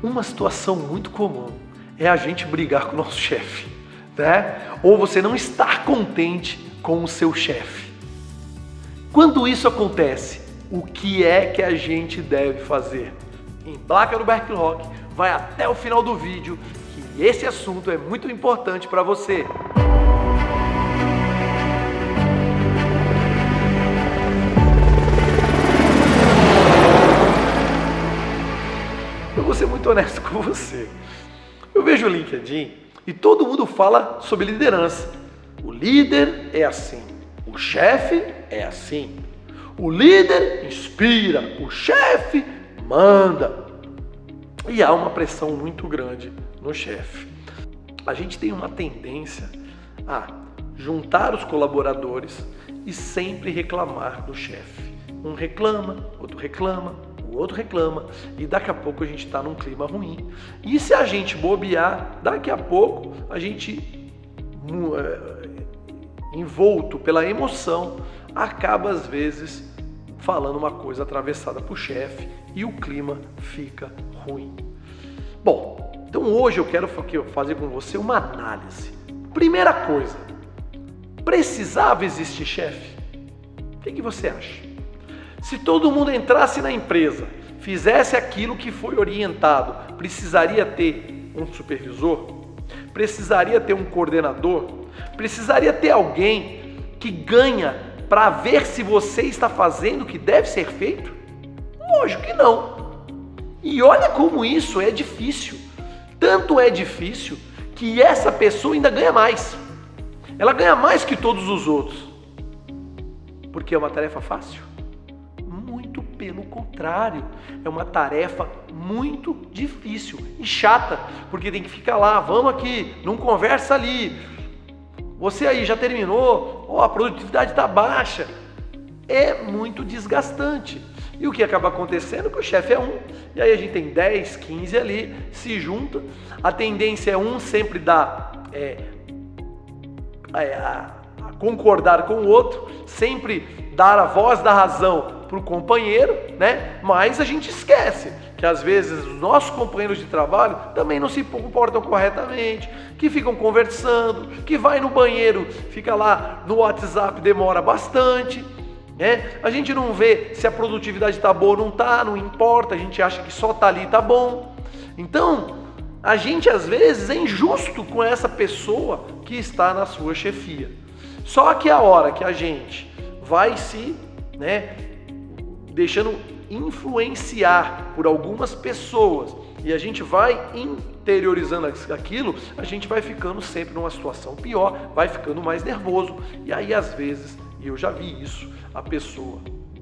Uma situação muito comum é a gente brigar com o nosso chefe, né? Ou você não estar contente com o seu chefe. Quando isso acontece, o que é que a gente deve fazer? Embarca no Backlog, vai até o final do vídeo, que esse assunto é muito importante para você. Eu vou ser muito honesto com você. Eu vejo o LinkedIn e todo mundo fala sobre liderança. O líder é assim, o chefe é assim. O líder inspira, o chefe manda. E há uma pressão muito grande no chefe. A gente tem uma tendência a juntar os colaboradores e sempre reclamar do chefe. Um reclama, o outro reclama, e daqui a pouco a gente está num clima ruim. E se a gente bobear, daqui a pouco a gente, envolto pela emoção, acaba às vezes falando uma coisa atravessada para o chefe e o clima fica ruim. Bom, então hoje eu quero fazer com você uma análise. Primeira coisa, precisava existir chefe? O que você acha? Se todo mundo entrasse na empresa, fizesse aquilo que foi orientado, precisaria ter um supervisor? Precisaria ter um coordenador? Precisaria ter alguém que ganha para ver se você está fazendo o que deve ser feito? Lógico que não. E olha como isso é difícil. Tanto é difícil que essa pessoa ainda ganha mais. Ela ganha mais que todos os outros. Porque é uma tarefa fácil? Muito pelo contrário. É uma tarefa muito difícil e chata. Porque tem que ficar lá, vamos aqui, não conversa ali. Você aí já terminou, a produtividade está baixa. É muito desgastante. E o que acaba acontecendo é que o chefe é um, e aí a gente tem 10, 15 ali, se junta. A tendência é um sempre dar a concordar com o outro, sempre dar a voz da razão para o companheiro, né? Mas a gente esquece que às vezes os nossos companheiros de trabalho também não se comportam corretamente, que ficam conversando, que vai no banheiro, fica lá no WhatsApp, demora bastante. A gente não vê se a produtividade está boa ou não está, não importa, a gente acha que só está ali e está bom. Então, a gente às vezes é injusto com essa pessoa que está na sua chefia. Só que a hora que a gente vai se deixando influenciar por algumas pessoas e a gente vai interiorizando aquilo, a gente vai ficando sempre numa situação pior, vai ficando mais nervoso. E aí às vezes, e eu já vi isso, a pessoa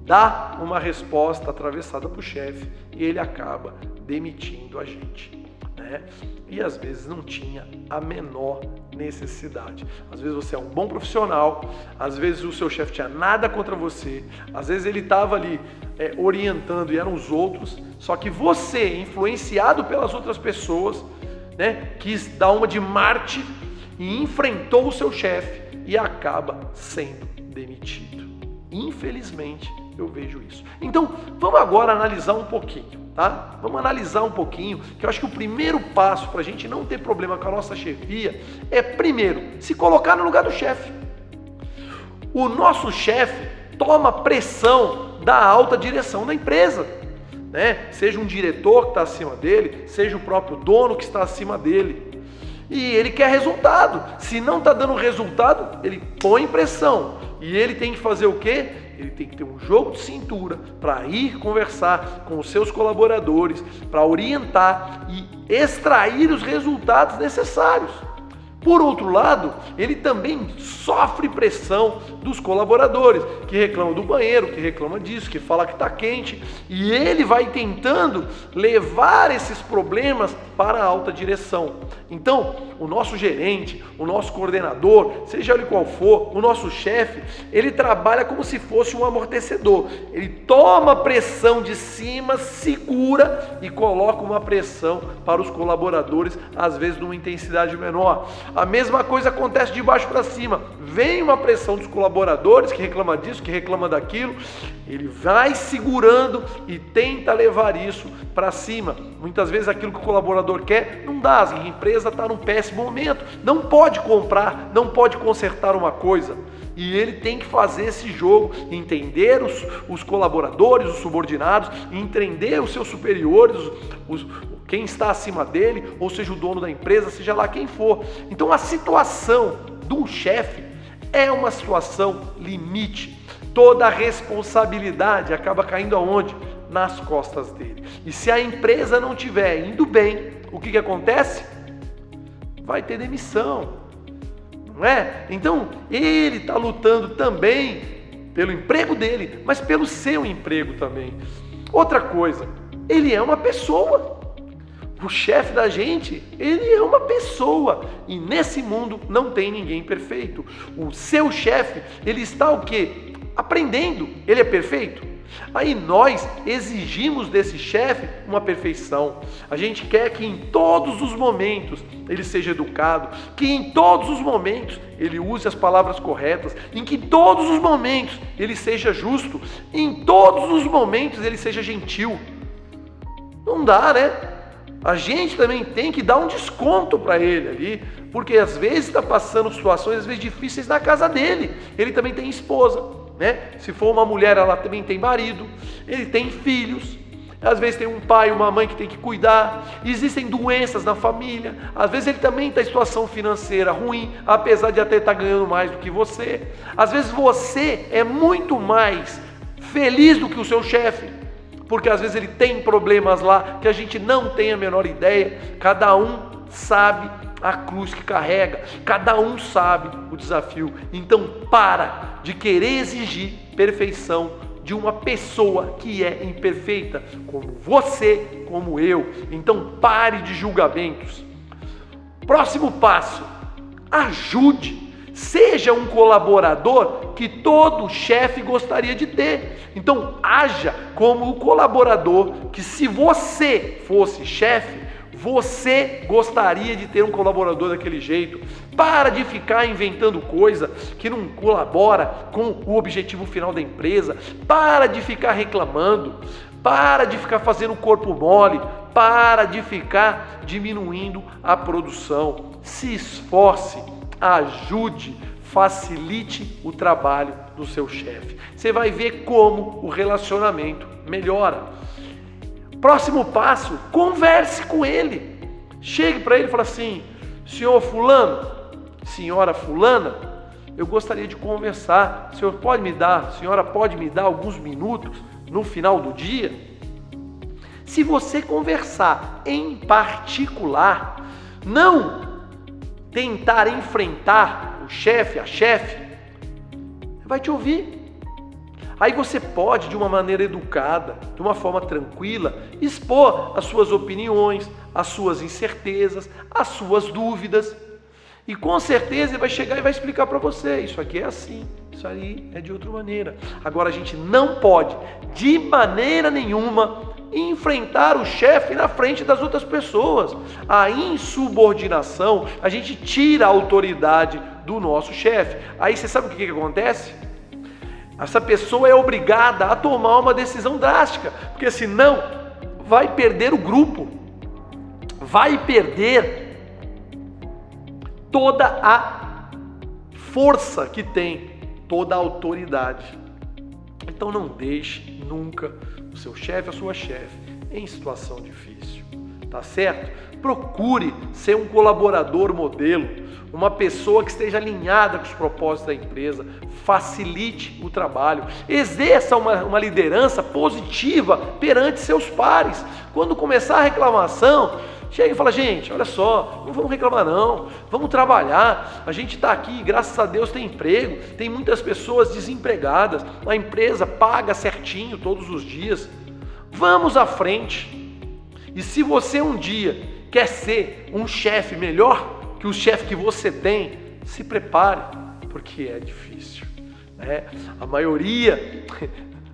dá uma resposta atravessada para o chefe e ele acaba demitindo a gente, né? E às vezes não tinha a menor necessidade. Às vezes você é um bom profissional, às vezes o seu chefe tinha nada contra você, às vezes ele estava ali orientando e eram os outros, só que você, influenciado pelas outras pessoas, quis dar uma de Marte e enfrentou o seu chefe e acaba sendo demitido. Infelizmente, eu vejo isso. Então, vamos agora analisar um pouquinho, tá? Vamos analisar um pouquinho, que eu acho que o primeiro passo para a gente não ter problema com a nossa chefia é, primeiro, se colocar no lugar do chefe. O nosso chefe toma pressão da alta direção da empresa, né? Seja um diretor que está acima dele, seja o próprio dono que está acima dele. E ele quer resultado. Se não está dando resultado, ele põe pressão. E ele tem que fazer o quê? Ele tem que ter um jogo de cintura para ir conversar com os seus colaboradores, para orientar e extrair os resultados necessários. Por outro lado, ele também sofre pressão dos colaboradores, que reclamam do banheiro, que reclamam disso, que fala que está quente, e ele vai tentando levar esses problemas para a alta direção. Então, o nosso gerente, o nosso coordenador, seja ele qual for, o nosso chefe, ele trabalha como se fosse um amortecedor. Ele toma pressão de cima, segura e coloca uma pressão para os colaboradores, às vezes numa intensidade menor. A mesma coisa acontece de baixo para cima. Vem uma pressão dos colaboradores que reclama disso, que reclama daquilo, ele vai segurando e tenta levar isso para cima. Muitas vezes aquilo que o colaborador quer não dá, a empresa está num péssimo momento, não pode comprar, não pode consertar uma coisa. E ele tem que fazer esse jogo, entender os colaboradores, os subordinados, entender os seus superiores, quem está acima dele, ou seja, o dono da empresa, seja lá quem for. Então a situação do chefe é uma situação limite. Toda a responsabilidade acaba caindo aonde? Nas costas dele. E se a empresa não estiver indo bem, o que acontece? Vai ter demissão. Não é? Então, ele está lutando também pelo emprego dele, mas pelo seu emprego também. Outra coisa, ele é uma pessoa. O chefe da gente, ele é uma pessoa. E nesse mundo não tem ninguém perfeito. O seu chefe, ele está o quê? Aprendendo. Ele é perfeito? Aí nós exigimos desse chefe uma perfeição. A gente quer que em todos os momentos ele seja educado, que em todos os momentos ele use as palavras corretas, em que em todos os momentos ele seja justo, em todos os momentos ele seja gentil. Não dá, né? A gente também tem que dar um desconto para ele ali, porque às vezes está passando situações às vezes difíceis na casa dele. Ele também tem esposa. Né? Se for uma mulher, ela também tem marido, ele tem filhos, às vezes tem um pai, uma mãe que tem que cuidar, existem doenças na família, às vezes ele também está em situação financeira ruim, apesar de até estar ganhando mais do que você. Às vezes você é muito mais feliz do que o seu chefe, porque às vezes ele tem problemas lá que a gente não tem a menor ideia. Cada um sabe a cruz que carrega, cada um sabe o desafio. Então para de querer exigir perfeição de uma pessoa que é imperfeita, como você, como eu. Então pare de julgamentos. Próximo passo, ajude. Seja um colaborador que todo chefe gostaria de ter. Então haja como o colaborador que, se você fosse chefe, você gostaria de ter um colaborador daquele jeito. Para de ficar inventando coisa que não colabora com o objetivo final da empresa. Para de ficar reclamando. Para de ficar fazendo corpo mole. Para de ficar diminuindo a produção. Se esforce, ajude, facilite o trabalho do seu chefe. Você vai ver como o relacionamento melhora. Próximo passo, converse com ele. Chegue para ele e fale assim: senhor fulano, senhora fulana, eu gostaria de conversar. A senhora pode me dar alguns minutos no final do dia? Se você conversar em particular, não tentar enfrentar o chefe, a chefe, vai te ouvir. Aí você pode, de uma maneira educada, de uma forma tranquila, expor as suas opiniões, as suas incertezas, as suas dúvidas. E com certeza ele vai chegar e vai explicar para você: isso aqui é assim, isso aí é de outra maneira. Agora a gente não pode, de maneira nenhuma, enfrentar o chefe na frente das outras pessoas. A insubordinação, a gente tira a autoridade do nosso chefe. Aí você sabe o que acontece? Essa pessoa é obrigada a tomar uma decisão drástica, porque senão vai perder o grupo, vai perder toda a força que tem, toda a autoridade. Então não deixe nunca o seu chefe, a sua chefe, em situação difícil, tá certo? Procure ser um colaborador modelo, uma pessoa que esteja alinhada com os propósitos da empresa, facilite o trabalho, exerça uma liderança positiva perante seus pares. Quando começar a reclamação, chega e fala: gente, olha só, não vamos reclamar não, vamos trabalhar, a gente está aqui, graças a Deus tem emprego, tem muitas pessoas desempregadas, a empresa paga certinho todos os dias, vamos à frente. E se você um dia quer ser um chefe melhor que o chefe que você tem, se prepare, porque é difícil, né? A maioria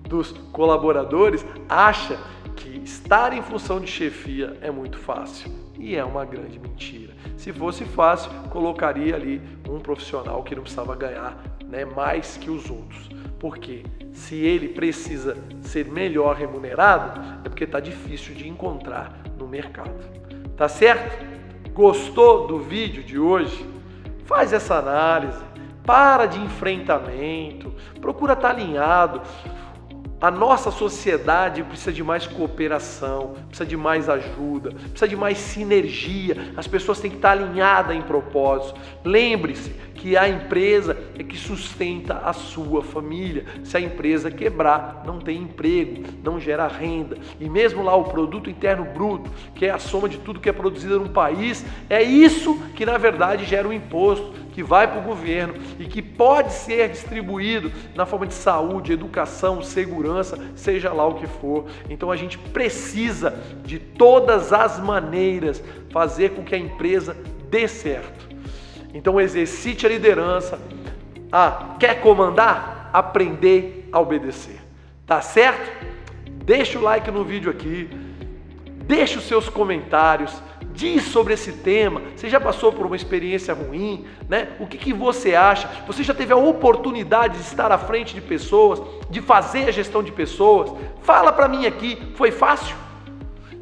dos colaboradores acha que estar em função de chefia é muito fácil, e é uma grande mentira. Se fosse fácil, colocaria ali um profissional que não precisava ganhar, né, mais que os outros. Porque se ele precisa ser melhor remunerado, é porque está difícil de encontrar no mercado. Tá certo? Gostou do vídeo de hoje? Faz essa análise, para de enfrentamento, procura estar alinhado. A nossa sociedade precisa de mais cooperação, precisa de mais ajuda, precisa de mais sinergia. As pessoas têm que estar alinhadas em propósito. Lembre-se que a empresa é que sustenta a sua família. Se a empresa quebrar, não tem emprego, não gera renda. E mesmo lá o produto interno bruto, que é a soma de tudo que é produzido num país, é isso que na verdade gera o imposto, que vai para o governo e que pode ser distribuído na forma de saúde, educação, segurança, seja lá o que for. Então a gente precisa de todas as maneiras fazer com que a empresa dê certo. Então exercite a liderança. Quer comandar? Aprender a obedecer. Tá certo? Deixa o like no vídeo aqui, deixa os seus comentários. Diz sobre esse tema, você já passou por uma experiência ruim, né? O que você acha? Você já teve a oportunidade de estar à frente de pessoas, de fazer a gestão de pessoas? Fala para mim aqui, foi fácil?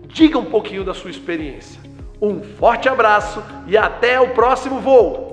Diga um pouquinho da sua experiência. Um forte abraço e até o próximo voo!